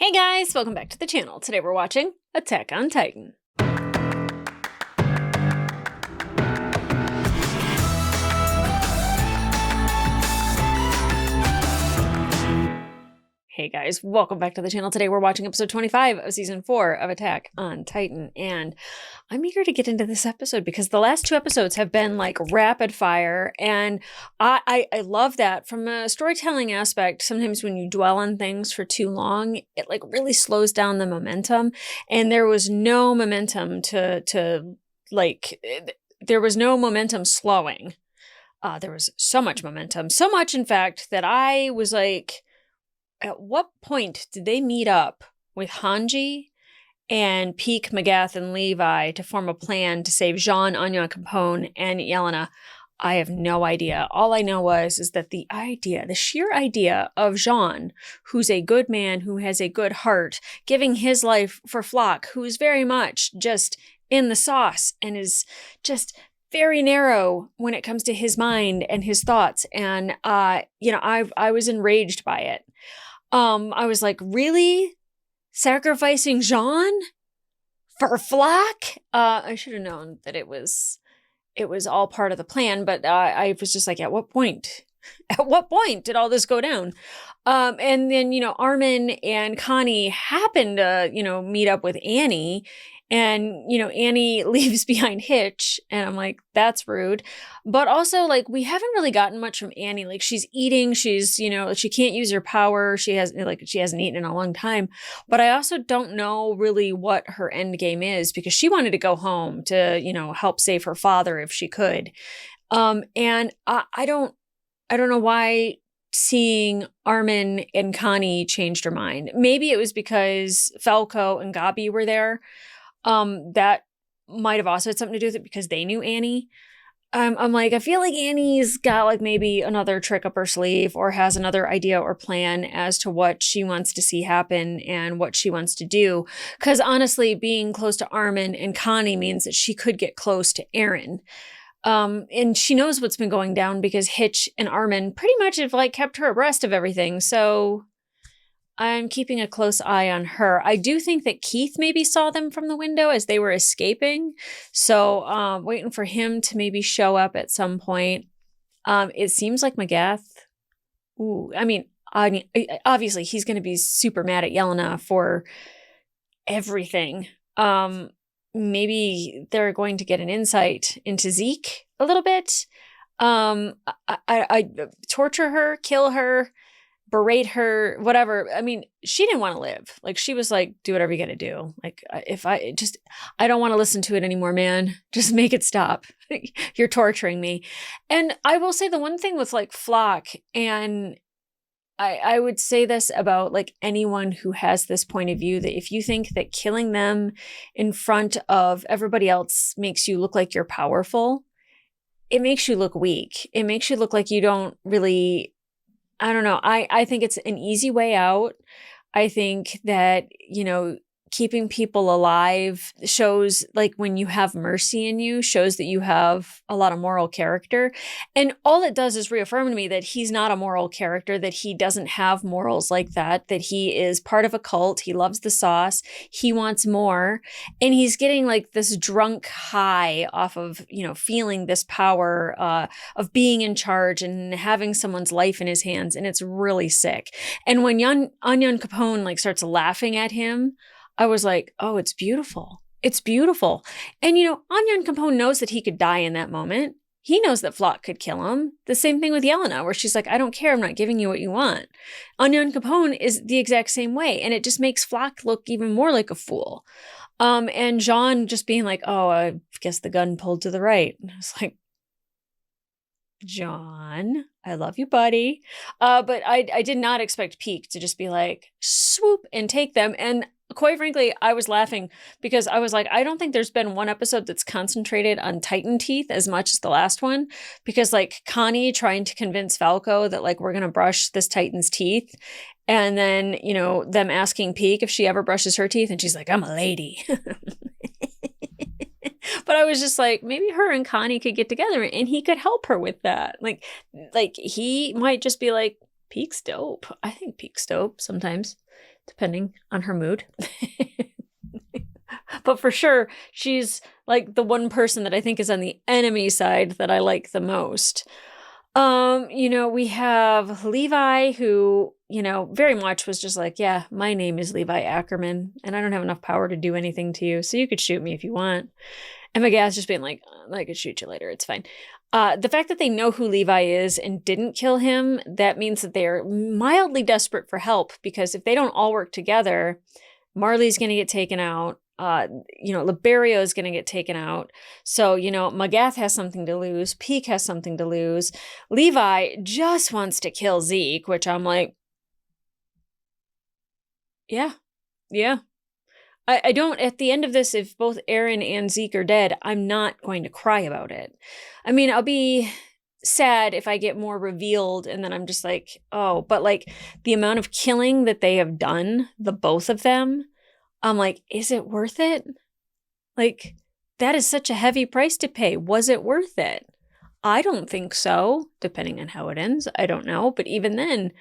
Hey guys, welcome back to the channel. Today we're watching Attack on Titan. Hey guys, welcome back to the channel. Today we're watching episode 25 of season 4 of Attack on Titan, and I'm eager to get into this episode because the last 2 episodes have been like rapid fire, and I love that. From a storytelling aspect, sometimes when you dwell on things for too long, it like really slows down the momentum, and there was no momentum there was no momentum slowing. There was so much momentum, so much in fact that I was like, at what point did they meet up with Hanji and Peak, Magath, and Levi to form a plan to save Jean, Anya, Capone, and Yelena? I have no idea. All I know is that the sheer idea of Jean, who's a good man, who has a good heart, giving his life for Flock, who is very much just in the sauce and is just very narrow when it comes to his mind and his thoughts. And, I was enraged by it. I was like, really? Sacrificing Jean for Flock? I should have known that it was all part of the plan, but I was just like, at what point? At what point did all this go down? And then, Armin and Connie happen to, meet up with Annie, and, Annie leaves behind Hitch, and I'm like, that's rude. But also, like, we haven't really gotten much from Annie. Like, she's eating, she's, she can't use her power. She hasn't eaten in a long time. But I also don't know really what her end game is, because she wanted to go home to, help save her father if she could. And I don't know why seeing Armin and Connie changed her mind. Maybe it was because Falco and Gabi were there. That might have also had something to do with it, because they knew Annie. I'm like, I feel like Annie's got like maybe another trick up her sleeve, or has another idea or plan as to what she wants to see happen and what she wants to do. Because honestly, being close to Armin and Connie means that she could get close to Eren. And she knows what's been going down, because Hitch and Armin pretty much have like kept her abreast of everything. So I'm keeping a close eye on her. I do think that Keith maybe saw them from the window as they were escaping. So waiting for him to maybe show up at some point. It seems like Magath. I mean, obviously he's going to be super mad at Yelena for everything. Maybe they're going to get an insight into Zeke a little bit. I torture her, kill her, berate her, whatever. I mean, she didn't want to live. Like, she was like, do whatever you got to do. Like, I don't want to listen to it anymore, man. Just make it stop. You're torturing me. And I will say the one thing with like Flock, and I would say this about like anyone who has this point of view, that if you think that killing them in front of everybody else makes you look like you're powerful, it makes you look weak. It makes you look like you don't really, I don't know. I think it's an easy way out. I think that, keeping people alive shows, like, when you have mercy in you, shows that you have a lot of moral character. And all it does is reaffirm to me that he's not a moral character, that he doesn't have morals like that he is part of a cult. He loves the sauce. He wants more. And he's getting like this drunk high off of, feeling this power of being in charge and having someone's life in his hands. And it's really sick. And when Anya and Capone like starts laughing at him, I was like, oh, it's beautiful. It's beautiful. And, Anya and Capone knows that he could die in that moment. He knows that Flock could kill him. The same thing with Yelena, where she's like, I don't care. I'm not giving you what you want. Anya and Capone is the exact same way. And it just makes Flock look even more like a fool. And Jean just being like, oh, I guess the gun pulled to the right. And I was like, John, I love you, buddy. But I did not expect Peak to just be like, swoop and take them. And quite frankly, I was laughing because I was like, I don't think there's been one episode that's concentrated on Titan teeth as much as the last one. Because like Connie trying to convince Falco that like, we're going to brush this Titan's teeth. And then, them asking Peak if she ever brushes her teeth. And she's like, I'm a lady. But I was just like, maybe her and Connie could get together and he could help her with that. Like he might just be like, Peak's dope. I think Peak's dope sometimes. depending on her mood. But for sure, she's like the one person that I think is on the enemy side that I like the most. We have Levi, who, very much was just like, yeah, my name is Levi Ackerman, and I don't have enough power to do anything to you, so you could shoot me if you want. And Magath's just being like, I could shoot you later, it's fine. The fact that they know who Levi is and didn't kill him, that means that they are mildly desperate for help, because if they don't all work together, Marley's going to get taken out. Liberio is going to get taken out. So, Magath has something to lose. Peak has something to lose. Levi just wants to kill Zeke, which I'm like, yeah. I don't, at the end of this, if both Aaron and Zeke are dead, I'm not going to cry about it. I mean, I'll be sad if I get more revealed and then I'm just like, oh, but like the amount of killing that they have done, the both of them, I'm like, is it worth it? Like, that is such a heavy price to pay. Was it worth it? I don't think so, depending on how it ends. I don't know. But even then,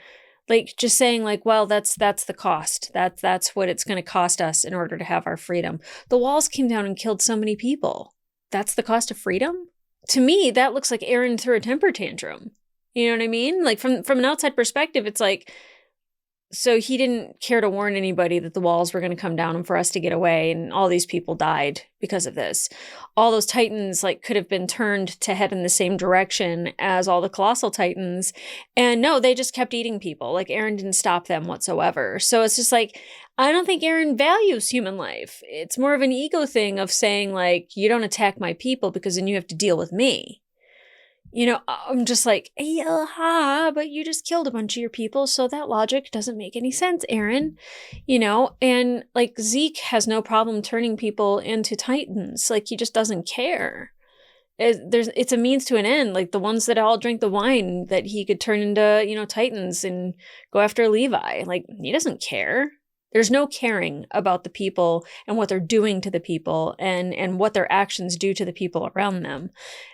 like, just saying like, well, that's the cost. That's what it's going to cost us in order to have our freedom. The walls came down and killed so many people. That's the cost of freedom? To me, that looks like Aaron threw a temper tantrum. You know what I mean? Like, from an outside perspective, it's like, so he didn't care to warn anybody that the walls were going to come down and for us to get away, and all these people died because of this. All those titans like could have been turned to head in the same direction as all the colossal titans, and no, they just kept eating people. Like, Aaron didn't stop them whatsoever. So it's just like, I don't think Aaron values human life. It's more of an ego thing of saying like, you don't attack my people because then you have to deal with me. I'm just like, yeah, but you just killed a bunch of your people, so that logic doesn't make any sense, Aaron. And like Zeke has no problem turning people into titans. Like, he just doesn't care. It's a means to an end. Like, the ones that all drink the wine that he could turn into, titans and go after Levi. Like, he doesn't care. There's no caring about the people and what they're doing to the people and what their actions do to the people around them.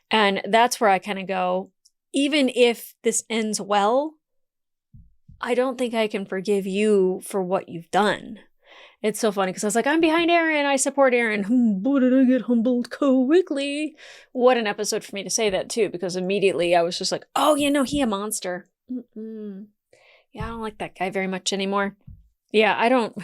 And that's where I kind of go, even if this ends well, I don't think I can forgive you for what you've done. It's so funny because I was like, I'm behind Aaron. I support Aaron. Boy, did I get humbled quickly. What an episode for me to say that too, because immediately I was just like, oh, he a monster. Yeah, I don't like that guy very much anymore. Yeah, I don't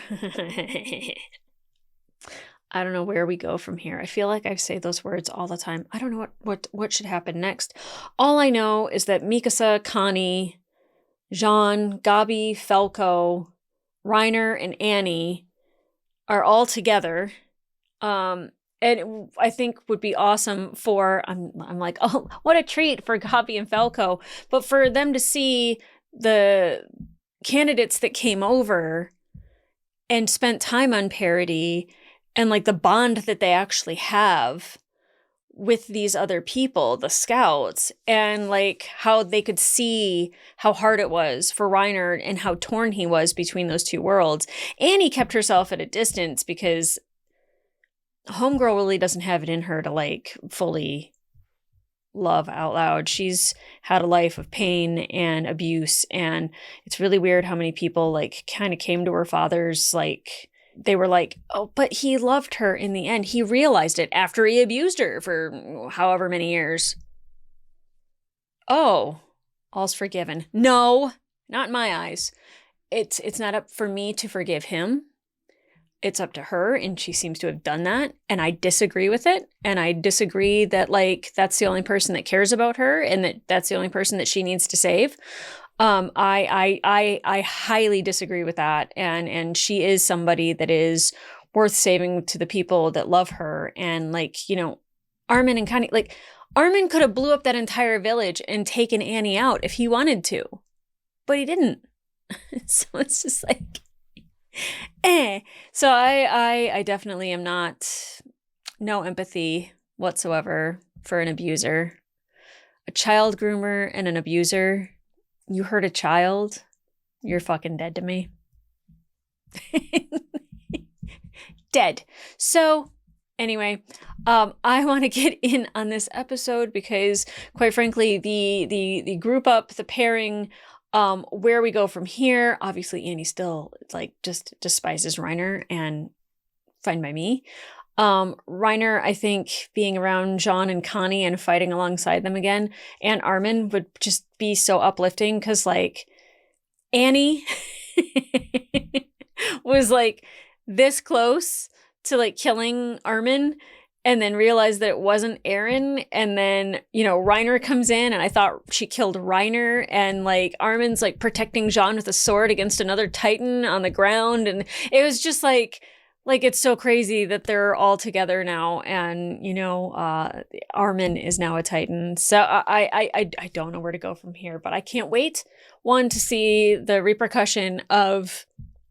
know where we go from here. I feel like I say those words all the time. I don't know what should happen next. All I know is that Mikasa, Connie, Jean, Gabi, Falco, Reiner, and Annie are all together. And I think would be awesome for, I'm like, oh, what a treat for Gabi and Falco. But for them to see the candidates that came over and spent time on Parody, and like the bond that they actually have with these other people, the scouts, and like how they could see how hard it was for Reiner and how torn he was between those two worlds. Annie kept herself at a distance because Homegirl really doesn't have it in her to like fully love out loud. She's had a life of pain and abuse, and it's really weird how many people like kind of came to her father's, like they were like, oh, but he loved her in the end. He realized it after he abused her for however many years. Oh, all's forgiven. No, not in my eyes. It's not up for me to forgive him. It's up to her, and she seems to have done that, and I disagree with it, and I disagree that like that's the only person that cares about her and that's the only person that she needs to save. I highly disagree with that, and she is somebody that is worth saving to the people that love her. And like, Armin and Connie, like Armin could have blew up that entire village and taken Annie out if he wanted to, but he didn't. So it's just like, So I definitely am no empathy whatsoever for an abuser. A child groomer and an abuser. You hurt a child, you're fucking dead to me. Dead. So anyway, I want to get in on this episode because, quite frankly, the group up, the pairing, Where we go from here, obviously Annie still like just despises Reiner, and fine by me. Reiner, I think being around Jean and Connie and fighting alongside them again, and Armin would just be so uplifting because like Annie was like this close to like killing Armin and then realized that it wasn't Aaron. And then, Reiner comes in and I thought she killed Reiner, and like Armin's like protecting Jean with a sword against another Titan on the ground. And it was just like it's so crazy that they're all together now. And, Armin is now a Titan. So I don't know where to go from here, but I can't wait, one, to see the repercussion of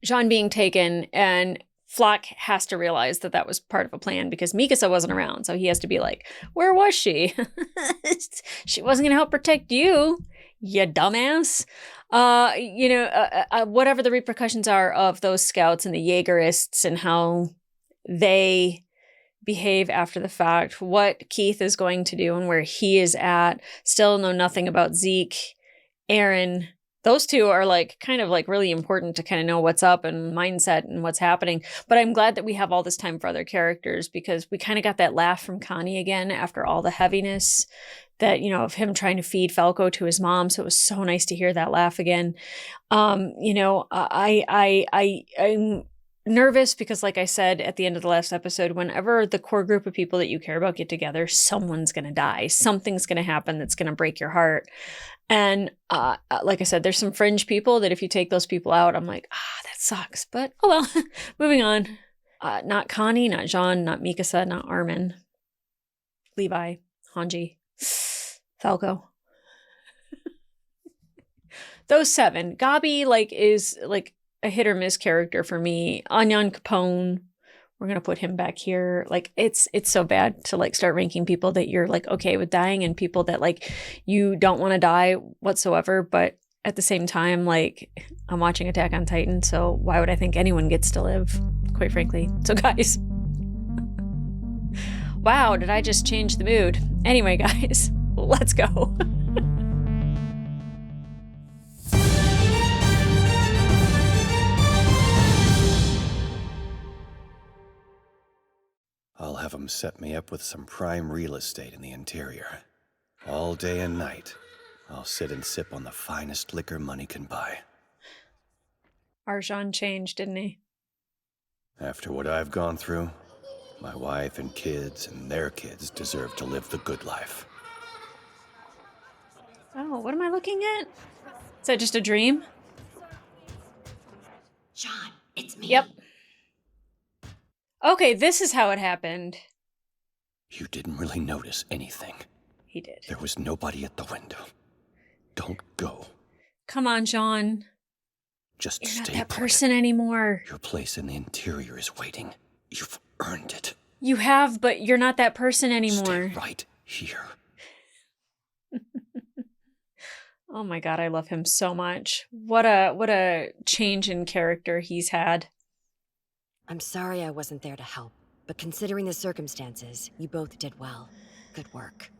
Jean being taken, and Flock has to realize that that was part of a plan because Mikasa wasn't around. So he has to be like, where was she? She wasn't going to help protect you, you dumbass. Whatever the repercussions are of those scouts and the Jaegerists and how they behave after the fact, what Keith is going to do and where he is at. Still know nothing about Zeke, Aaron. Those two are like kind of like really important to kind of know what's up and mindset and what's happening. But I'm glad that we have all this time for other characters because we kind of got that laugh from Connie again after all the heaviness that, of him trying to feed Falco to his mom. So it was so nice to hear that laugh again. I'm nervous because, like I said at the end of the last episode, whenever the core group of people that you care about get together, someone's going to die. Something's going to happen that's going to break your heart. And like I said, there's some fringe people that if you take those people out, I'm like, that sucks. But oh well, moving on. Not Connie, not Jean, not Mikasa, not Armin, Levi, Hanji, Falco. Those seven. Gabi is a hit or miss character for me. Anyan Capone, we're gonna put him back here. Like it's so bad to like start ranking people that you're like okay with dying and people that like you don't want to die whatsoever. But at the same time, like I'm watching Attack on Titan, so why would I think anyone gets to live? Quite frankly. So guys, wow, did I just change the mood? Anyway, guys, let's go. I'll have them set me up with some prime real estate in the interior. All day and night, I'll sit and sip on the finest liquor money can buy. Arjan changed, didn't he? After what I've gone through, my wife and kids and their kids deserve to live the good life. Oh, what am I looking at? Is that just a dream? John, it's me. Yep. Okay, this is how it happened. You didn't really notice anything. He did. There was nobody at the window. Don't go. Come on, John. Just You're stay not that put. person anymore. Your place in the interior is waiting. You've earned it. You have, but you're not that person anymore. Stay right here. Oh my god, I love him so much. What a change in character he's had. I'm sorry I wasn't there to help, but considering the circumstances, you both did well. Good work.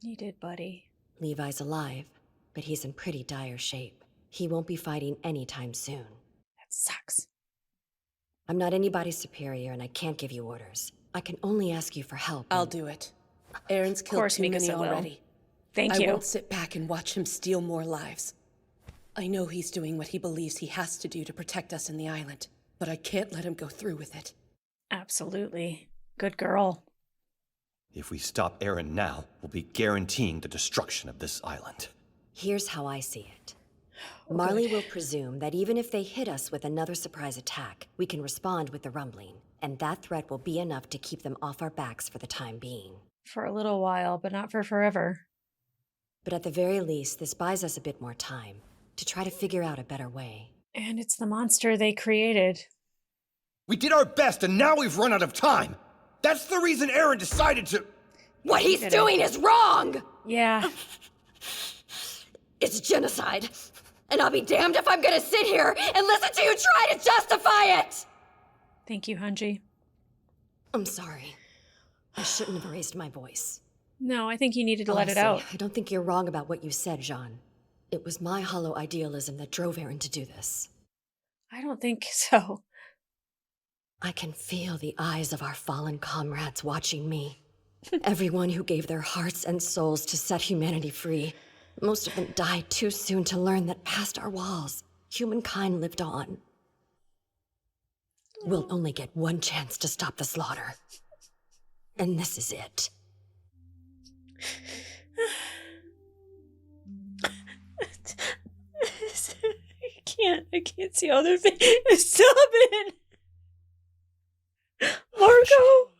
You did, buddy. Levi's alive, but he's in pretty dire shape. He won't be fighting anytime soon. That sucks. I'm not anybody's superior and I can't give you orders. I can only ask you for help. I'll do it. Aaron's killed too many already. Thank you. I won't sit back and watch him steal more lives. I know he's doing what he believes he has to do to protect us in the island, but I can't let him go through with it. Absolutely. Good girl. If we stop Aaron now, we'll be guaranteeing the destruction of this island. Here's how I see it. Oh, Marley good. will presume that even if they hit us with another surprise attack, we can respond with the rumbling, and that threat will be enough to keep them off our backs for the time being. For a little while, but not for forever. But at the very least, this buys us a bit more time to try to figure out a better way. And it's the monster they created. We did our best and now we've run out of time. That's the reason Aaron decided to... What he's doing is wrong! Yeah. It's genocide. And I'll be damned if I'm gonna sit here and listen to you try to justify it! Thank you, Hanji. I'm sorry. I shouldn't have raised my voice. No, I think you needed to let it out. I don't think you're wrong about what you said, Jean. It was my hollow idealism that drove Aaron to do this. I don't think so. I can feel the eyes of our fallen comrades watching me. Everyone who gave their hearts and souls to set humanity free. Most of them died too soon to learn that past our walls, humankind lived on. We'll only get one chance to stop the slaughter. And this is it. I can't see other things. Stop it! Marco!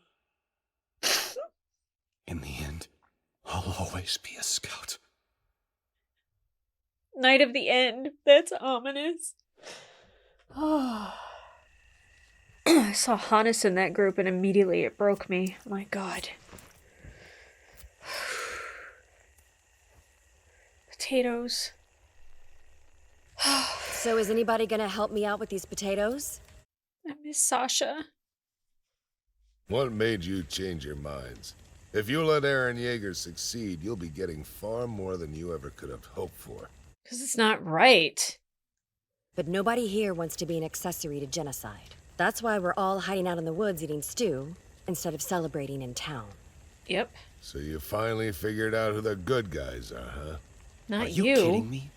In the end, I'll always be a scout. Night of the end. That's ominous. Oh. I saw Hannes in that group and immediately it broke me. Oh my god. Potatoes. So is anybody gonna help me out with these potatoes? I miss Sasha. What made you change your minds? If you let Aaron Yeager succeed, you'll be getting far more than you ever could have hoped for. Because it's not right. But nobody here wants to be an accessory to genocide. That's why we're all hiding out in the woods eating stew, instead of celebrating in town. Yep. So you finally figured out who the good guys are, huh? Not Are you kidding me?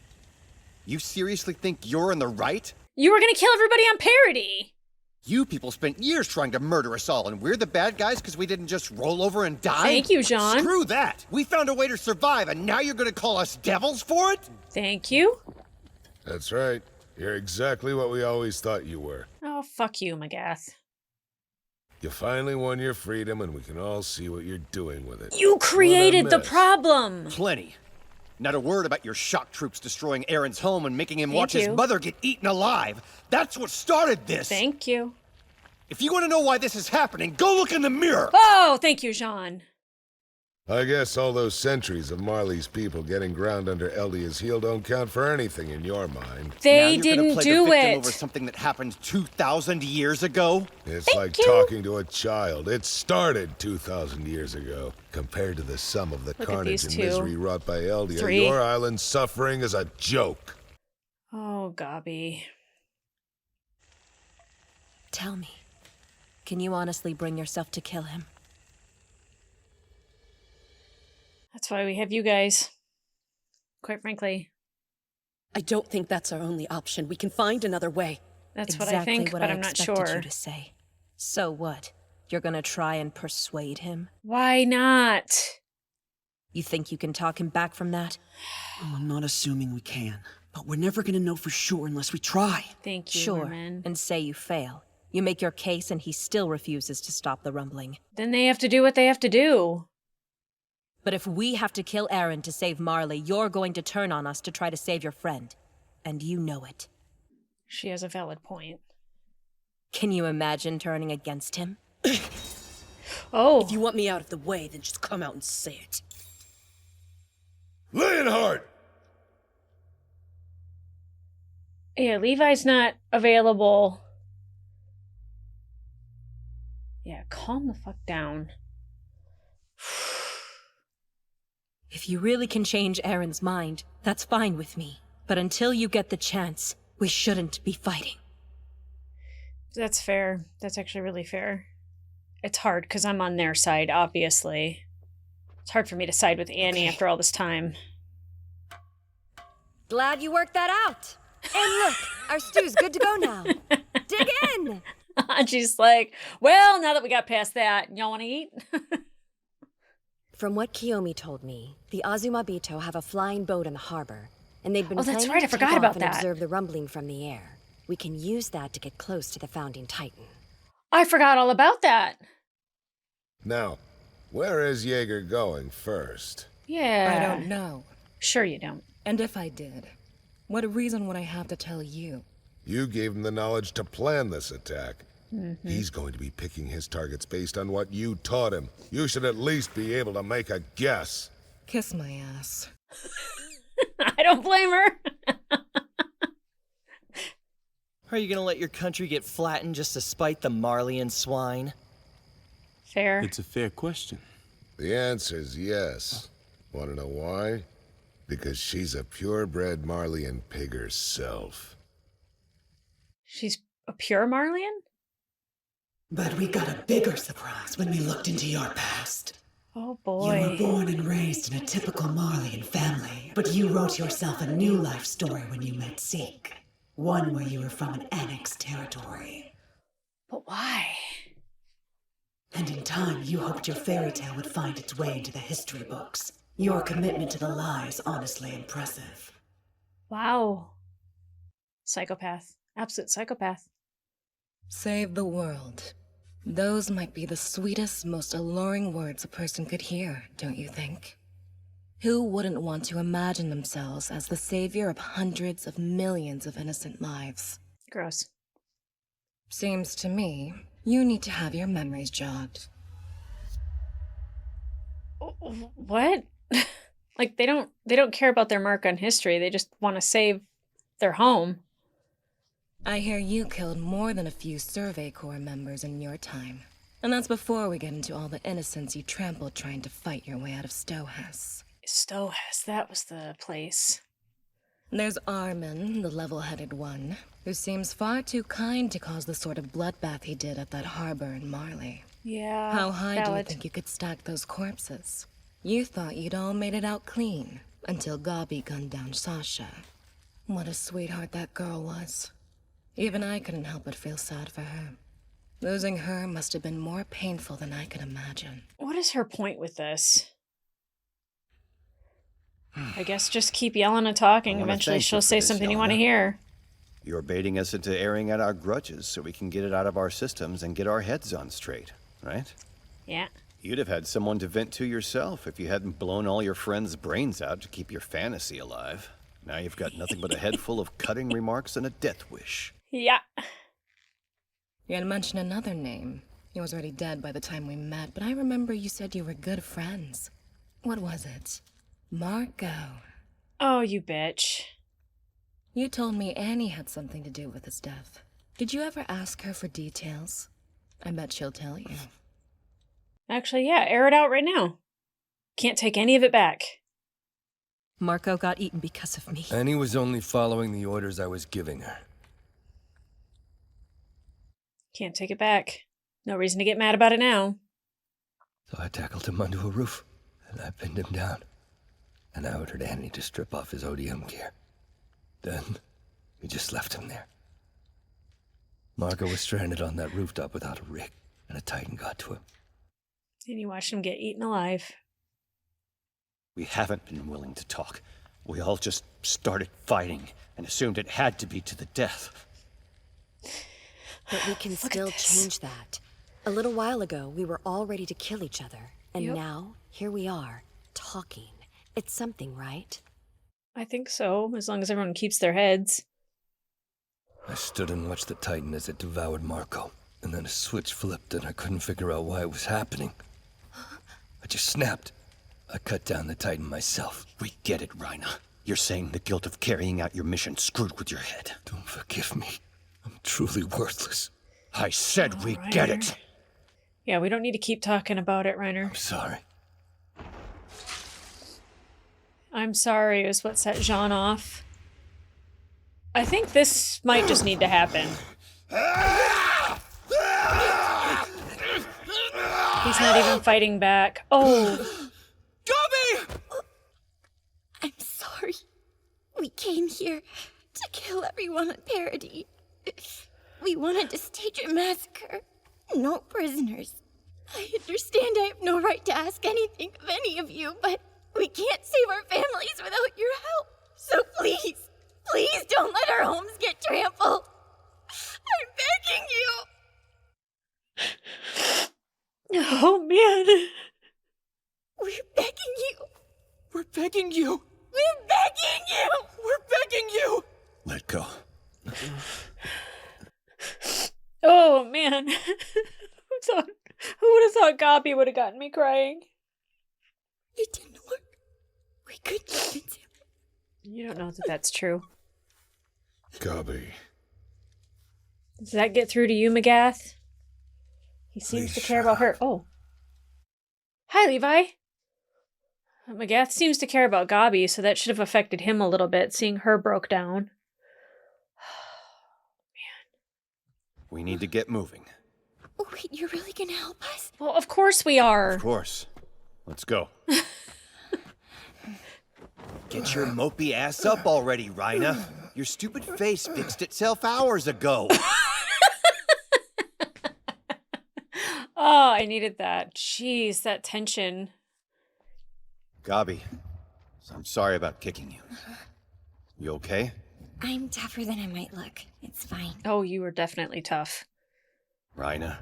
You seriously think you're in the right? You were gonna kill everybody on parody. You people spent years trying to murder us all, and we're the bad guys because we didn't just roll over and die? Thank you, John. Screw that! We found a way to survive, and now you're gonna call us devils for it? Thank you. That's right. You're exactly what we always thought you were. Oh, fuck you, Magath. You finally won your freedom, and we can all see what you're doing with it. You created the mess. problem. Plenty. Not a word about your shock troops destroying Aaron's home and making him Thank watch his you. mother get eaten alive. That's what started this. Thank you. If you want to know why this is happening, go look in the mirror. Oh, thank you, Jean. I guess all those centuries of Marley's people getting ground under Eldia's heel don't count for anything in your mind. Now They you're gonna didn't play do the victim it. over something that happened 2,000 years ago? It's Thank like you. talking to a child. It started 2,000 years ago. Compared to the sum of the at carnage these and two. misery wrought by Eldia, 3. your island's suffering is a joke. Oh, Gabi. Tell me, can you honestly bring yourself to kill him? That's why we have you guys. Quite frankly. I don't think that's our only option. We can find another way. That's exactly what I think, what but I I'm not expected sure. you to say. So what? You're gonna try and persuade him? Why not? You think you can talk him back from that? Oh, I'm not assuming we can, but we're never gonna know for sure unless we try. Thank you, Sure. Norman. And say you fail. You make your case and he still refuses to stop the rumbling. Then they have to do what they have to do. But if we have to kill Aaron to save Marley, you're going to turn on us to try to save your friend. And you know it. She has a valid point. Can you imagine turning against him? Oh. If you want me out of the way, then just come out and say it. Leonhard! Yeah, Levi's not available. Yeah, calm the fuck down. If you really can change Aaron's mind, that's fine with me. But until you get the chance, we shouldn't be fighting. That's fair. That's actually really fair. It's hard because I'm on their side, obviously. It's hard for me to side with Annie after all this time. Glad you worked that out. And look, our stew's good to go now. Dig in! And she's like, well, now that we got past that, y'all want to eat? From what Kiyomi told me, the Azumabito have a flying boat in the harbor, and they've been Oh, that's planning right, I to forgot take about off and that. observe the rumbling from the air. We can use that to get close to the founding titan. I forgot all about that. Now, where is Yeager going first? Yeah. I don't know. Sure you don't. And if I did, what reason would I have to tell you? You gave him the knowledge to plan this attack. He's going to be picking his targets based on what you taught him. You should at least be able to make a guess. Kiss my ass. I don't blame her. Are you gonna let your country get flattened just to spite the Marleyan swine? Fair. It's a fair question. The answer's yes. Want to know why? Because she's a purebred Marleyan pig herself. She's a pure Marleyan? But we got a bigger surprise when we looked into your past. Oh You boy. were born and raised in a typical Marleyan family, but you wrote yourself a new life story when you met Zeke. One where you were from an annexed territory. But why? And in time, you hoped your fairy tale would find its way into the history books. Your commitment to the lie is honestly impressive. Wow. Psychopath. Absolute psychopath. Save the world. Those might be the sweetest, most alluring words a person could hear, don't you think? Who wouldn't want to imagine themselves as the savior of hundreds of millions of innocent lives? Gross. Seems to me you need to have your memories jogged. What? Like they don't care about their mark on history. They just want to save their home. I hear you killed more than a few Survey Corps members in your time. And that's before we get into all the innocents you trampled trying to fight your way out of Stohas. Stohas, that was the place. There's Armin, the level-headed one, who seems far too kind to cause the sort of bloodbath he did at that harbor in Marley. Yeah. How high do you valid. think you could stack those corpses? You thought you'd all made it out clean, until Gabi gunned down Sasha. What a sweetheart that girl was. Even I couldn't help but feel sad for her. Losing her must have been more painful than I could imagine. What is her point with this? I guess just keep yelling and talking. I wanna Eventually thank you she'll for say this, something you want to Yelena. hear. You're baiting us into airing out our grudges so we can get it out of our systems and get our heads on straight, right? Yeah. You'd have had someone to vent to yourself if you hadn't blown all your friends' brains out to keep your fantasy alive. Now you've got nothing but a head full of cutting remarks and a death wish. Yeah. You had mentioned another name. He was already dead by the time we met, but I remember you said you were good friends. What was it? Marco. Oh, you bitch. You told me Annie had something to do with his death. Did you ever ask her for details? I bet she'll tell you. Actually, yeah, air it out right now. Can't take any of it back. Marco got eaten because of me. Annie was only following the orders I was giving her. Can't take it back. No reason to get mad about it now. So I tackled him onto a roof, and I pinned him down. And I ordered Annie to strip off his ODM gear. Then, we just left him there. Marco was stranded on that rooftop without a rig, and a Titan got to him. And you watched him get eaten alive. We haven't been willing to talk. We all just started fighting and assumed it had to be to the death. But we can still change that. A little while ago, we were all ready to kill each other. And now, here we are, talking. It's something, right? I think so, as long as everyone keeps their heads. I stood and watched the Titan as it devoured Marco, and then a switch flipped and I couldn't figure out why it was happening. I just snapped. I cut down the Titan myself. We get it, Rhina. You're saying the guilt of carrying out your mission screwed with your head. Don't forgive me. I'm truly worthless. I said we get it. Yeah, we don't need to keep talking about it, Reiner. I'm sorry. I'm sorry is what set Jean off. I think this might just need to happen. He's not even fighting back. Oh. Gabi! I'm sorry. We came here to kill everyone on Parody. We wanted to stage a massacre. No prisoners. I understand I have no right to ask anything of any of you, but we can't save our families without your help. So please, please don't let our homes get trampled. I'm begging you. Oh, man. We're begging you. We're begging you. We're begging you. We're begging you. Let go. Oh, man. Who would have thought Gabi would have gotten me crying? It didn't work. We could convince him. You don't know that that's true. Gabi. Does that get through to you, Magath? He seems to care about her. Oh. Hi, Levi. Magath seems to care about Gabi, so that should have affected him a little bit, seeing her broke down. We need to get moving. Oh, wait, you're really gonna help us? Well, of course we are. Of course. Let's go. Get your mopey ass up already, Rhina. Your stupid face fixed itself hours ago. Oh, I needed that. Jeez, that tension. Gabi, I'm sorry about kicking you. You okay? I'm tougher than I might look. It's fine. Oh, you were definitely tough. Rhina,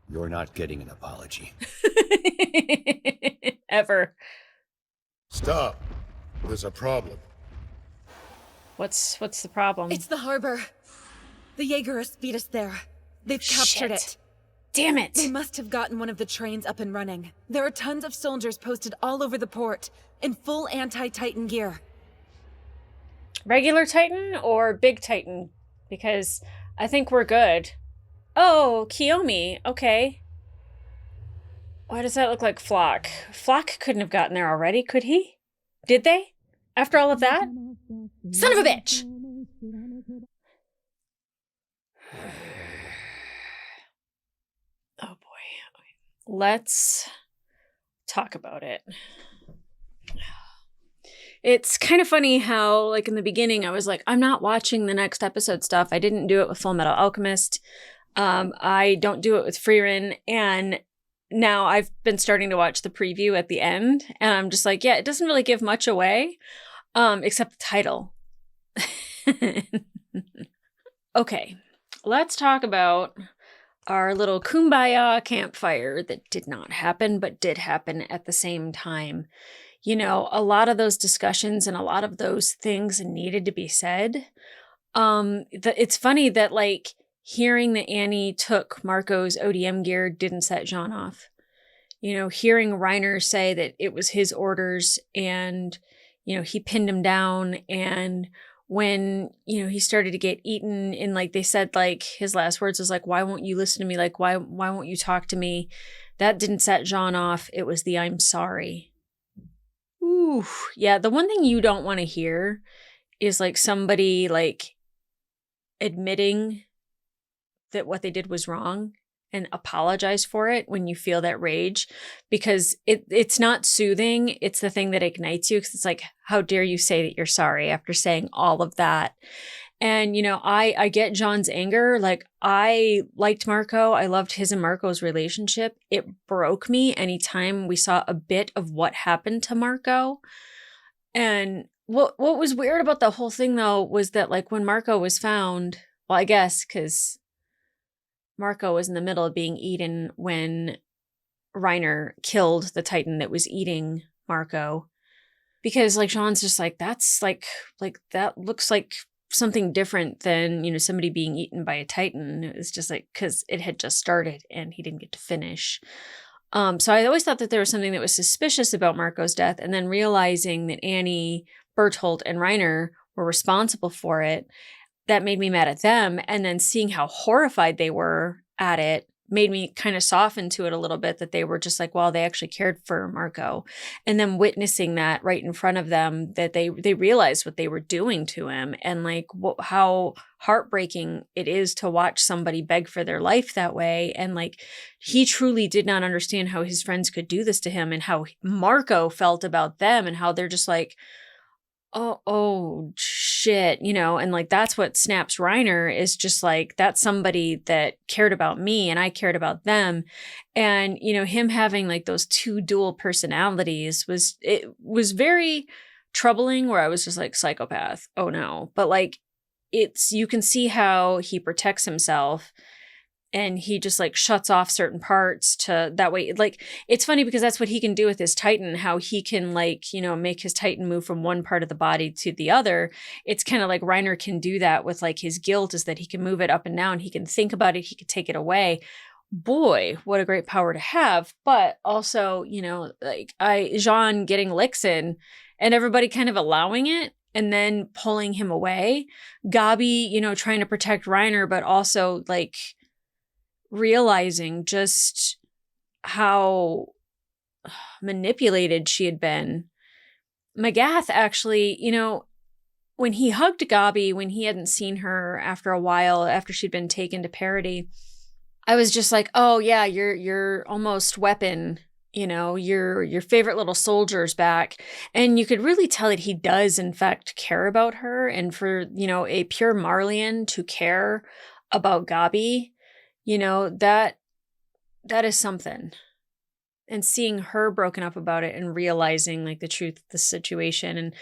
you're not getting an apology. Ever. Stop. There's a problem. What's the problem? It's the harbor. The Jaegerists beat us there. They've captured it. Damn it! They must have gotten one of the trains up and running. There are tons of soldiers posted all over the port, in full anti-Titan gear. Regular Titan or Big Titan? Because I think we're good. Oh, Kiyomi. Okay. Why does that look like Flock? Flock couldn't have gotten there already, could he? Did they? After all of that? Son of a bitch! Oh boy. Okay. Let's talk about it. It's kind of funny how, like, in the beginning, I was like, I'm not watching the next episode stuff. I didn't do it with Full Metal Alchemist. I don't do it with Frieren. And now I've been starting to watch the preview at the end. And I'm just like, yeah, it doesn't really give much away, except the title. Okay, let's talk about our little kumbaya campfire that did not happen, but did happen at the same time. You know, a lot of those discussions and a lot of those things needed to be said. It's funny that, like, hearing that Annie took Marco's ODM gear didn't set Jean off. You know, hearing Reiner say that it was his orders and, you know, he pinned him down. And when, you know, he started to get eaten and, like, they said, like, his last words was like, why won't you listen to me? Like, why won't you talk to me? That didn't set Jean off. It was the I'm sorry. Ooh, yeah. The one thing you don't want to hear is, like, somebody, like, admitting that what they did was wrong and apologize for it when you feel that rage, because it's not soothing. It's the thing that ignites you, because it's like, how dare you say that you're sorry after saying all of that? And, you know, I get John's anger. Like, I liked Marco. I loved his and Marco's relationship. It broke me anytime we saw a bit of what happened to Marco. And what was weird about the whole thing, though, was that, like, when Marco was found, well, I guess because Marco was in the middle of being eaten when Reiner killed the Titan that was eating Marco. Because, like, Jean's just like, that's like that looks like something different than, you know, somebody being eaten by a Titan. It's just like, because it had just started and he didn't get to finish. So I always thought that there was something that was suspicious about Marco's death, and then realizing that Annie, Bertolt, and Reiner were responsible for it, that made me mad at them. And then seeing how horrified they were at it made me kind of soften to it a little bit, that they were just like, well, they actually cared for Marco. And then witnessing that right in front of them, that they realized what they were doing to him, and, like, how heartbreaking it is to watch somebody beg for their life that way. And, like, he truly did not understand how his friends could do this to him, and how Marco felt about them, and how they're just like, oh shit, you know. And, like, that's what snaps Reiner, is just like, that's somebody that cared about me and I cared about them. And, you know, him having, like, those two dual personalities was very troubling, where I was just like, psychopath, oh no. But, like, you can see how he protects himself, and he just, like, shuts off certain parts to that way. Like, it's funny because that's what he can do with his Titan, how he can, like, you know, make his Titan move from one part of the body to the other. It's kind of like Reiner can do that with, like, his guilt, is that he can move it up and down. He can think about it. He can take it away. Boy, what a great power to have. But also, you know, like, Jean getting licks in and everybody kind of allowing it and then pulling him away. Gabi, you know, trying to protect Reiner, but also, like, realizing just how manipulated she had been. Magath actually, when he hugged Gabi, when he hadn't seen her after a while, after she'd been taken to Parody, I was just like, oh yeah, your almost weapon, your favorite little soldier's back. And you could really tell that he does in fact care about her. And for, a pure Marleyan to care about Gabi, that is something. And seeing her broken up about it and realizing like the truth of the situation and,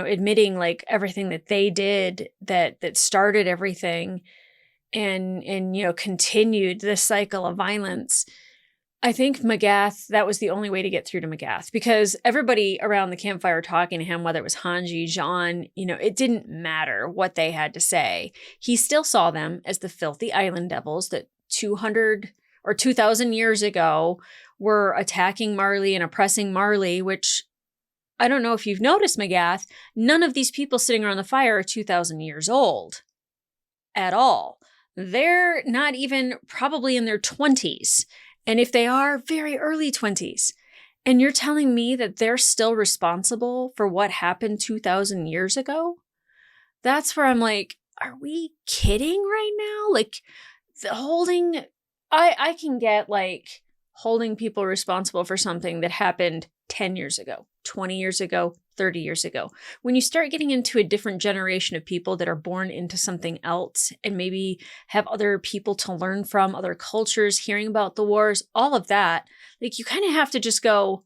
admitting like everything that they did that started everything and continued this cycle of violence. I think Magath, that was the only way to get through to Magath, because everybody around the campfire talking to him, whether it was Hanji, Jean, it didn't matter what they had to say. He still saw them as the filthy island devils that 200 or 2,000 years ago were attacking Marley and oppressing Marley, which I don't know if you've noticed, Magath, none of these people sitting around the fire are 2,000 years old at all. They're not even probably in their 20s. And if they are, very early 20s. And you're telling me that they're still responsible for what happened 2,000 years ago? That's where I'm like, are we kidding right now? Like, I can get like holding people responsible for something that happened 10 years ago, 20 years ago, 30 years ago. When you start getting into a different generation of people that are born into something else and maybe have other people to learn from, other cultures, hearing about the wars, all of that, like you kind of have to just go,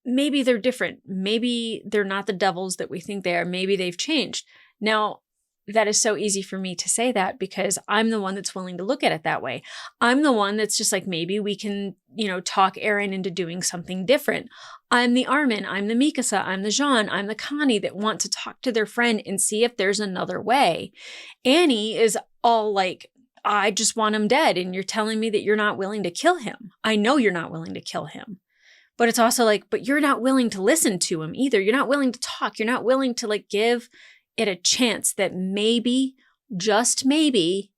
maybe they're different. Maybe they're not the devils that we think they are. Maybe they've changed. Now, that is so easy for me to say that because I'm the one that's willing to look at it that way. I'm the one that's just like, maybe we can, talk Eren into doing something different. I'm the Armin, I'm the Mikasa, I'm the Jean, I'm the Connie that want to talk to their friend and see if there's another way. Annie is all like, I just want him dead. And you're telling me that you're not willing to kill him. I know you're not willing to kill him. But it's also like, but you're not willing to listen to him either. You're not willing to talk. You're not willing to like give it a chance that maybe, just maybe,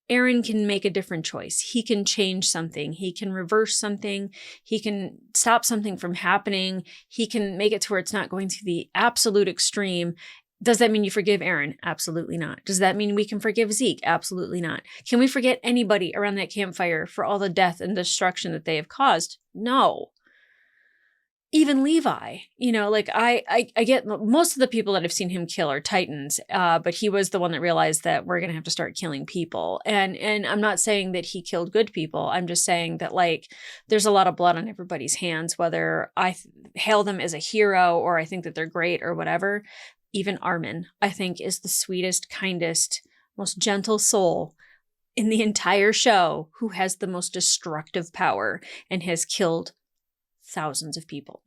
Eren can make a different choice. He can change something. He can reverse something. He can stop something from happening. He can make it to where it's not going to the absolute extreme. Does that mean you forgive Eren? Absolutely not. Does that mean we can forgive Zeke? Absolutely not. Can we forget anybody around that campfire for all the death and destruction that they have caused? No. Even Levi, like I get most of the people that I've seen him kill are Titans, but he was the one that realized that we're going to have to start killing people. And I'm not saying that he killed good people. I'm just saying that like there's a lot of blood on everybody's hands, whether I hail them as a hero or I think that they're great or whatever. Even Armin, I think, is the sweetest, kindest, most gentle soul in the entire show who has the most destructive power and has killed thousands of people.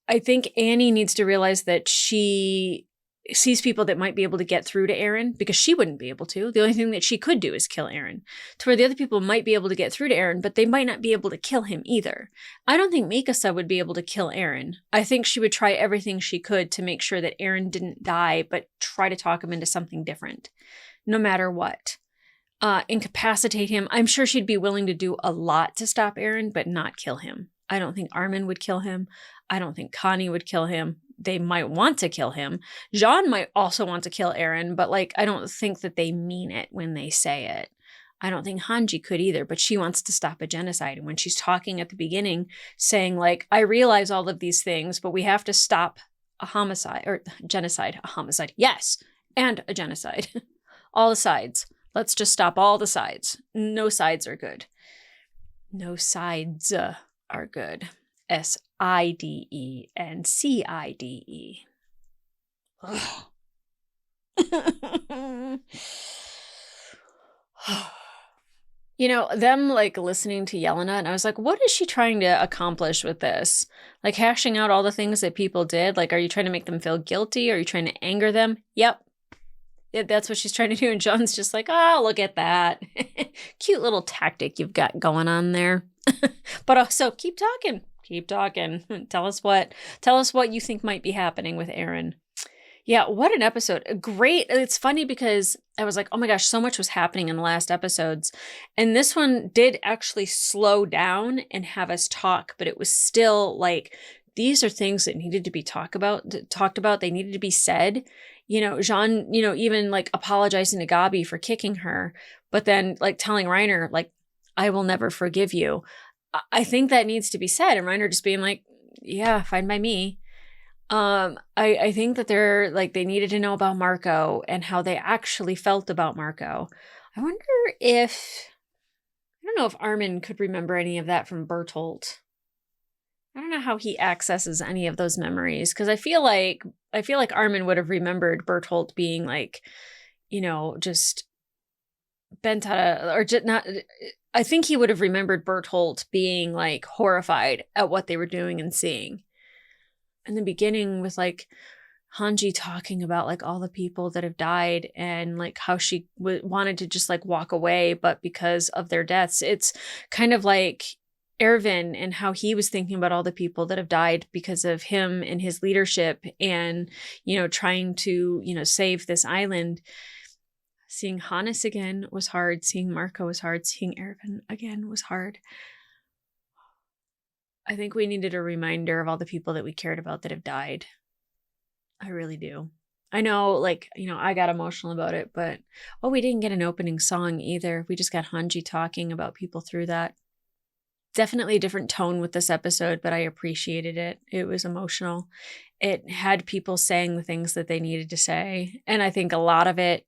I think Annie needs to realize that she sees people that might be able to get through to Eren because she wouldn't be able to. The only thing that she could do is kill Eren. To where the other people might be able to get through to Eren, but they might not be able to kill him either. I don't think Mikasa would be able to kill Eren. I think she would try everything she could to make sure that Eren didn't die, but try to talk him into something different, no matter what. Incapacitate him. I'm sure she'd be willing to do a lot to stop Eren, but not kill him. I don't think Armin would kill him. I don't think Connie would kill him. They might want to kill him. Jean might also want to kill Eren, but like I don't think that they mean it when they say it. I don't think Hanji could either, but she wants to stop a genocide. And when she's talking at the beginning, saying like, I realize all of these things, but we have to stop a homicide or genocide, a homicide. Yes. And a genocide. All the sides. Let's just stop all the sides. No sides are good. No sides are good. SIDE and CIDE. Them like listening to Yelena, and I was like, what is she trying to accomplish with this? Like hashing out all the things that people did? Like, are you trying to make them feel guilty? Are you trying to anger them? Yep. That's what she's trying to do. And John's just like, oh, look at that. Cute little tactic you've got going on there. But also keep talking. Keep talking. Tell us what you think might be happening with Eren. Yeah, what an episode. Great. It's funny because I was like, oh my gosh, so much was happening in the last episodes. And this one did actually slow down and have us talk, but it was still like, these are things that needed to be talked about. They needed to be said. Jean, even like apologizing to Gabi for kicking her, but then like telling Reiner, like, I will never forgive you. I think that needs to be said. And Reiner just being like, yeah, fine by me. I think that they needed to know about Marco and how they actually felt about Marco. I wonder I don't know if Armin could remember any of that from Bertolt. I don't know how he accesses any of those memories, because I feel like Armin would have remembered Bertolt being like, just bent out of, or just not. I think he would have remembered Bertolt being like horrified at what they were doing and seeing. In the beginning with like Hanji talking about like all the people that have died and like how she wanted to just like walk away, but because of their deaths, it's kind of like Erwin and how he was thinking about all the people that have died because of him and his leadership and, trying to, save this island. Seeing Hannes again was hard. Seeing Marco was hard. Seeing Erwin again was hard. I think we needed a reminder of all the people that we cared about that have died. I really do. I know, I got emotional about it, but, we didn't get an opening song either. We just got Hanji talking about people through that. Definitely a different tone with this episode, but I appreciated it. It was emotional. It had people saying the things that they needed to say. And I think a lot of it,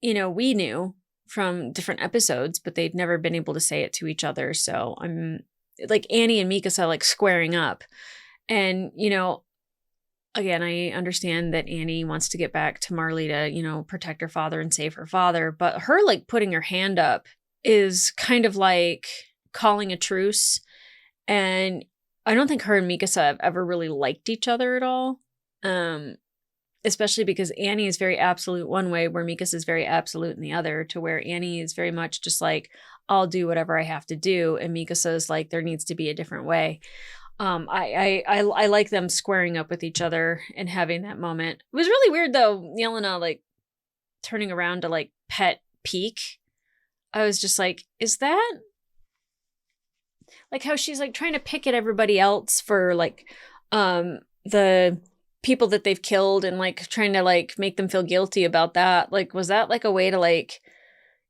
we knew from different episodes, but they'd never been able to say it to each other. So I'm like Annie and Mikasa like squaring up. And, again, I understand that Annie wants to get back to Marley to, protect her father and save her father. But her like putting her hand up is kind of like calling a truce. And I don't think her and Mikasa have ever really liked each other at all. Especially because Annie is very absolute one way, where Mikasa is very absolute in the other, to where Annie is very much just like, I'll do whatever I have to do. And Mikasa is like, there needs to be a different way. I like them squaring up with each other and having that moment. It was really weird though, Yelena like turning around to like pet Peak. I was just like, is that like how she's like trying to pick at everybody else for like the people that they've killed and like trying to like make them feel guilty about that? Like, was that like a way to like,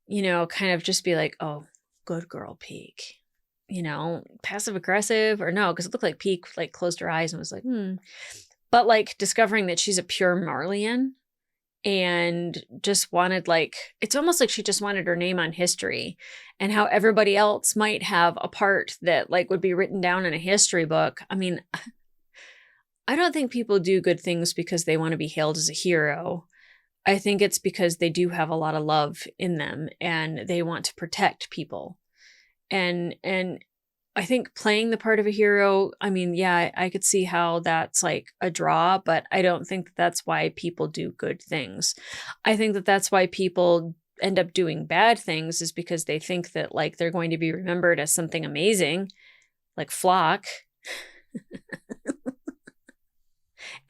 kind of just be like, oh, good girl, Peak, passive aggressive, or no? Because it looked like Peak like closed her eyes and was like, but like discovering that she's a pure Marleyan and just wanted like, it's almost like she just wanted her name on history, and how everybody else might have a part that like would be written down in a history book. I mean, I don't think people do good things because they want to be hailed as a hero. I think it's because they do have a lot of love in them and they want to protect people. And I think playing the part of a hero, I mean, yeah, I could see how that's like a draw, but I don't think that's why people do good things. I think that that's why people end up doing bad things, is because they think that like they're going to be remembered as something amazing, like Flock.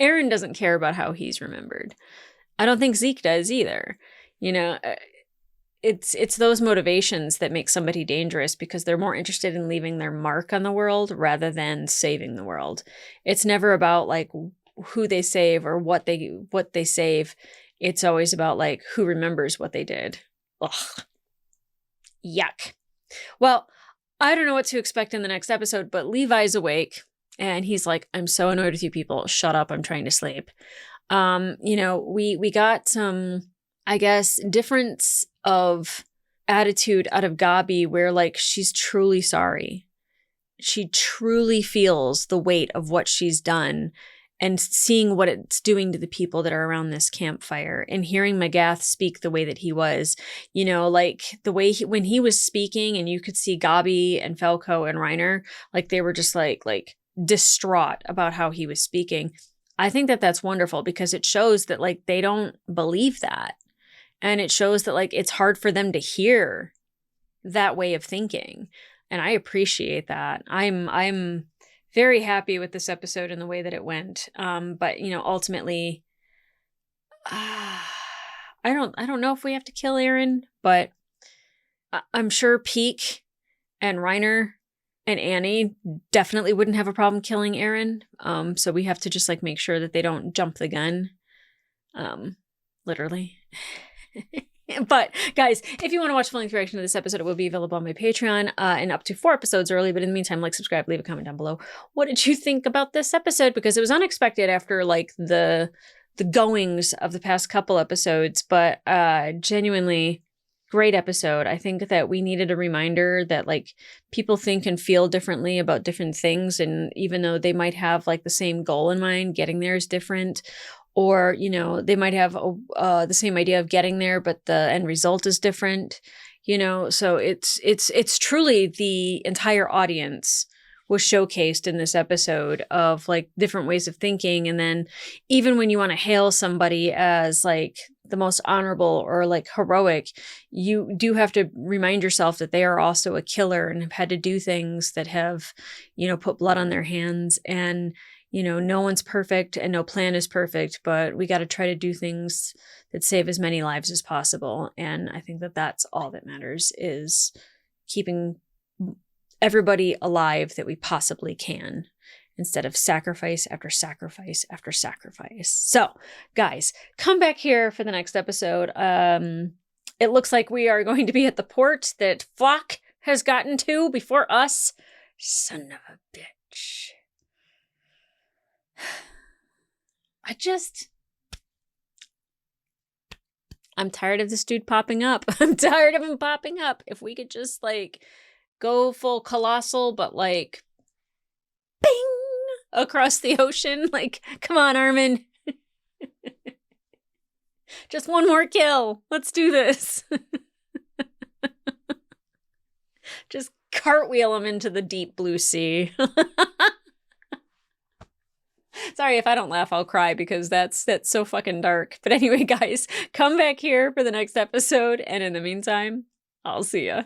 Eren doesn't care about how he's remembered. I don't think Zeke does either. It's those motivations that make somebody dangerous, because they're more interested in leaving their mark on the world rather than saving the world. It's never about like who they save or what they save. It's always about like who remembers what they did. Ugh. Yuck. Well, I don't know what to expect in the next episode, but Levi's awake and he's like, I'm so annoyed with you people. Shut up. I'm trying to sleep. We got some, I guess, difference of attitude out of Gabi, where like she's truly sorry. She truly feels the weight of what she's done, and seeing what it's doing to the people that are around this campfire, and hearing Magath speak the way that he was, like the way when he was speaking, and you could see Gabi and Falco and Reiner, like they were just like distraught about how he was speaking. I think that that's wonderful, because it shows that like they don't believe that. And it shows that like it's hard for them to hear that way of thinking. And I appreciate that. I'm very happy with this episode and the way that it went. But ultimately, I don't know if we have to kill Aaron, but I'm sure Peek and Reiner and Annie definitely wouldn't have a problem killing Aaron. So we have to just like make sure that they don't jump the gun. Literally. But guys, if you want to watch full-length reaction to this episode, it will be available on my Patreon and up to 4 episodes early. But in the meantime, like, subscribe, leave a comment down below. What did you think about this episode? Because it was unexpected after like the goings of the past couple episodes, but genuinely great episode. I think that we needed a reminder that like people think and feel differently about different things, and even though they might have like the same goal in mind, getting there is different. Or, you know, they might have the same idea of getting there, but the end result is different, you know? So it's truly the entire audience was showcased in this episode of like different ways of thinking. And then even when you want to hail somebody as like the most honorable or like heroic, you do have to remind yourself that they are also a killer and have had to do things that have, you know, put blood on their hands. And you know, no one's perfect and no plan is perfect, but we got to try to do things that save as many lives as possible. And I think that that's all that matters, is keeping everybody alive that we possibly can, instead of sacrifice after sacrifice after sacrifice. So guys, come back here for the next episode. It looks like we are going to be at the port that Flock has gotten to before us. Son of a bitch. I'm tired of this dude popping up. I'm tired of him popping up. If we could just like go full colossal, but like bing across the ocean. Like, come on, Armin. Just one more kill. Let's do this. Just cartwheel him into the deep blue sea. Sorry, if I don't laugh, I'll cry, because that's so fucking dark. But anyway, guys, come back here for the next episode. And in the meantime, I'll see ya.